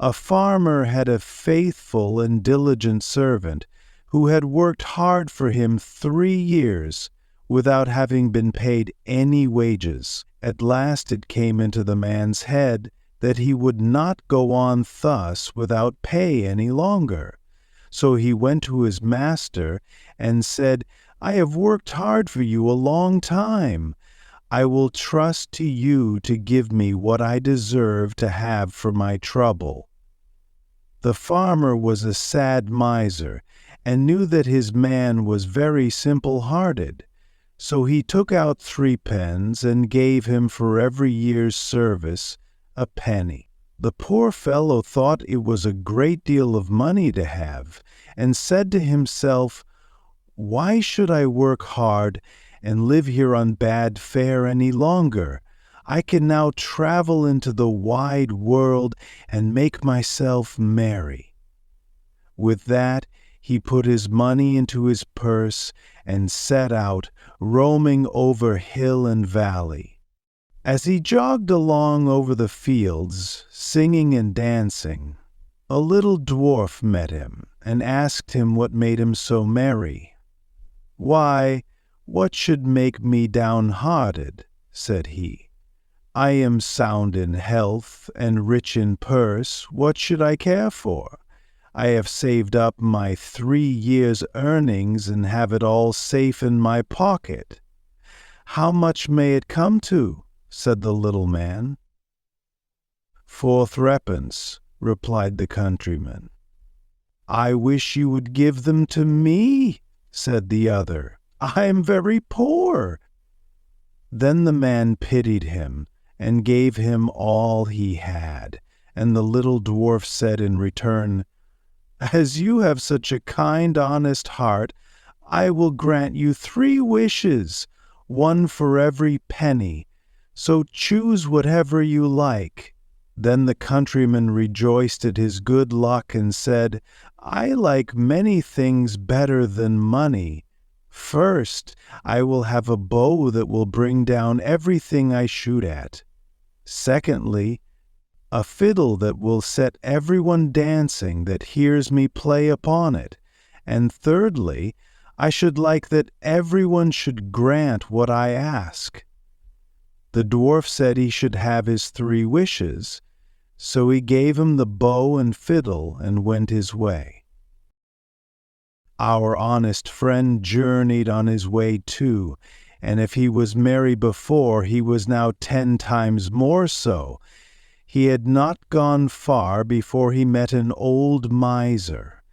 A farmer had a faithful and diligent servant who had worked hard for him 3 years without having been paid any wages. At last it came into the man's head that he would not go on thus without pay any longer. So he went to his master and said, "I have worked hard for you a long time. I will trust to you to give me what I deserve to have for my trouble." The farmer was a sad miser and knew that his man was very simple-hearted. So he took out 3 pence and gave him for every year's service a penny. The poor fellow thought it was a great deal of money to have, and said to himself, "Why should I work hard and live here on bad fare any longer? I can now travel into the wide world and make myself merry." With that, he put his money into his purse and set out, roaming over hill and valley. As he jogged along over the fields, singing and dancing, a little dwarf met him and asked him what made him so merry. "Why, what should make me downhearted?" said he. "I am sound in health and rich in purse. What should I care for? I have saved up my 3 years' earnings and have it all safe in my pocket." "How much may it come to?" said the little man. "4 threepence," replied the countryman. "I wish you would give them to me," said the other. "I am very poor." Then the man pitied him and gave him all he had, and the little dwarf said in return, "As you have such a kind, honest heart, I will grant you 3 wishes, 1 for every penny, so choose whatever you like." Then the countryman rejoiced at his good luck and said, "I like many things better than money. First, I will have a bow that will bring down everything I shoot at. Secondly, a fiddle that will set everyone dancing that hears me play upon it. And thirdly, I should like that everyone should grant what I ask." The dwarf said he should have his 3 wishes, so he gave him the bow and fiddle and went his way. Our honest friend journeyed on his way too, and if he was merry before, he was now 10 times more so. He had not gone far before he met an old miser.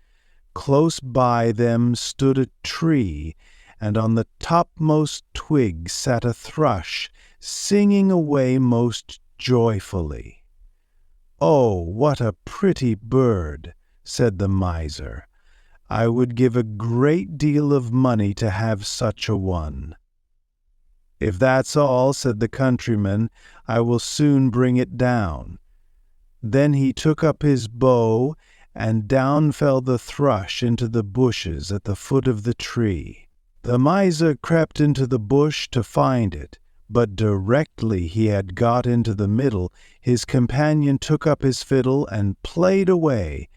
Close by them stood a tree, and on the topmost twig sat a thrush, singing away most joyfully. "Oh, what a pretty bird," said the miser. "I would give a great deal of money to have such a one." "If that's all," said the countryman, "I will soon bring it down." Then he took up his bow, and down fell the thrush into the bushes at the foot of the tree. The miser crept into the bush to find it, but directly he had got into the middle, his companion took up his fiddle and played away,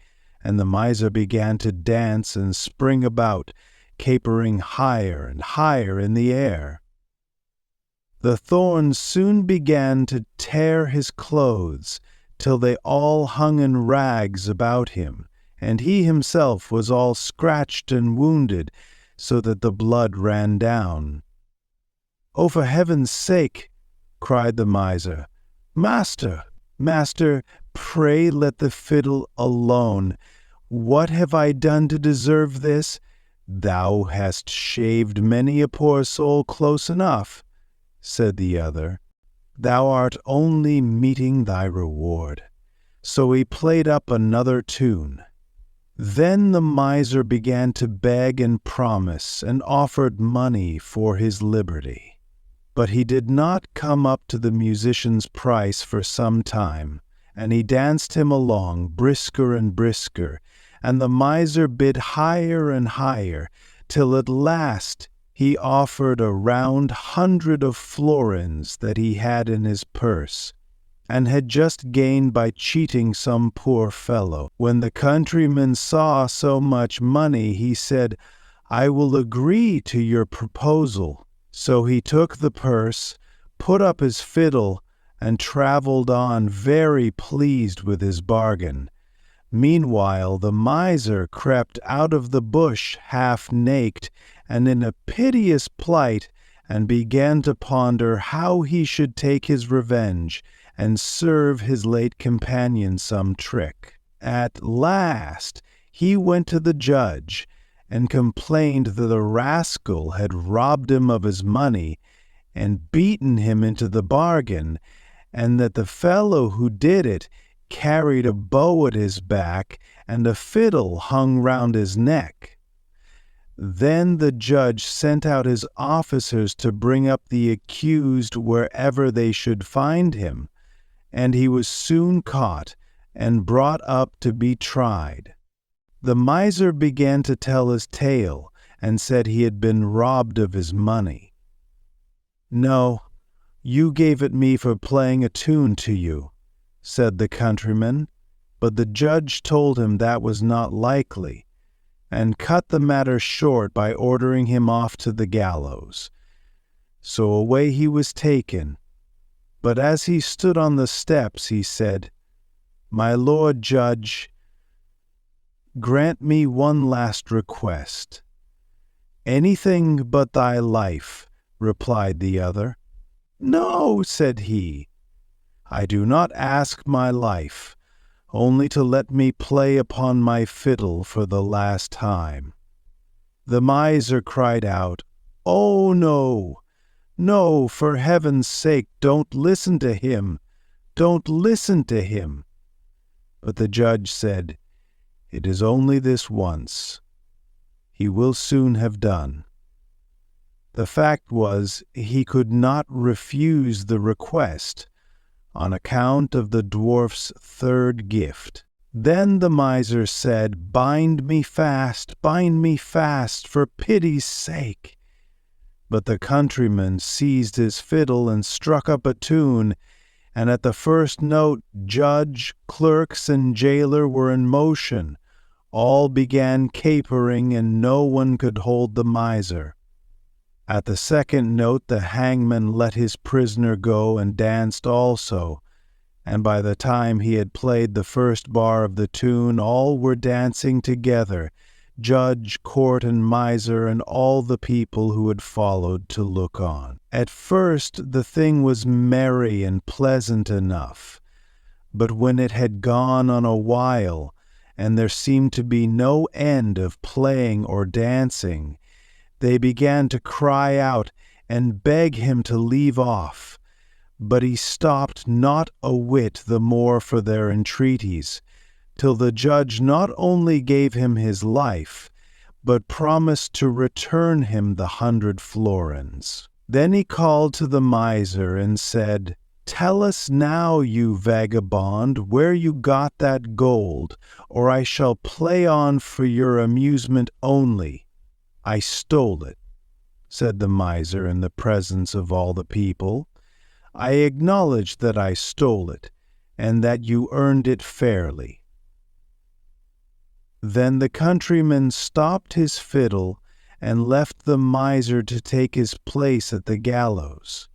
and the miser began to dance and spring about, capering higher and higher in the air. The thorns soon began to tear his clothes, till they all hung in rags about him, and he himself was all scratched and wounded, so that the blood ran down. "Oh, for heaven's sake," cried the miser, "Master, master, pray let the fiddle alone. What have I done to deserve this? Thou hast shaved many a poor soul close enough," said the other. "Thou art only meeting thy reward." So he played up another tune. Then the miser began to beg and promise, and offered money for his liberty. But he did not come up to the musician's price for some time, and he danced him along, brisker and brisker, and the miser bid higher and higher, till at last he offered a round 100 of florins that he had in his purse. and had just gained by cheating some poor fellow. When the countryman saw so much money, he said, "I will agree to your proposal." So he took the purse, put up his fiddle, and traveled on, very pleased with his bargain. Meanwhile the miser crept out of the bush half naked and in a piteous plight, and began to ponder how he should take his revenge and serve his late companion some trick. At last he went to the judge and complained that the rascal had robbed him of his money and beaten him into the bargain, and that the fellow who did it carried a bow at his back and a fiddle hung round his neck. Then the judge sent out his officers to bring up the accused wherever they should find him, and he was soon caught and brought up to be tried. The miser began to tell his tale and said he had been robbed of his money. "No, you gave it me for playing a tune to you," said the countryman, but the judge told him that was not likely, and cut the matter short by ordering him off to the gallows. So away he was taken, but as he stood on the steps he said, "My lord judge, grant me one last request." "Anything but thy life," replied the other. "No," said he, "I do not ask my life, only to let me play upon my fiddle for the last time." The miser cried out, "Oh, no, no, for heaven's sake, don't listen to him, don't listen to him." But the judge said, "It is only this once. He will soon have done." The fact was, he could not refuse the request on account of the dwarf's third gift. Then the miser said, bind me fast, for pity's sake." But the countryman seized his fiddle and struck up a tune, and at the first note judge, clerks, and jailer were in motion. All began capering, and no one could hold the miser. At the second note the hangman let his prisoner go and danced also, and by the time he had played the first bar of the tune all were dancing together, judge, court, and miser, and all the people who had followed to look on. At first the thing was merry and pleasant enough, but when it had gone on a while, and there seemed to be no end of playing or dancing, they began to cry out and beg him to leave off, but he stopped not a whit the more for their entreaties, till the judge not only gave him his life, but promised to return him the 100 florins. Then he called to the miser and said, "Tell us now, you vagabond, where you got that gold, or I shall play on for your amusement only." "I stole it," said the miser in the presence of all the people. "I acknowledge that I stole it, and that you earned it fairly." Then the countryman stopped his fiddle and left the miser to take his place at the gallows.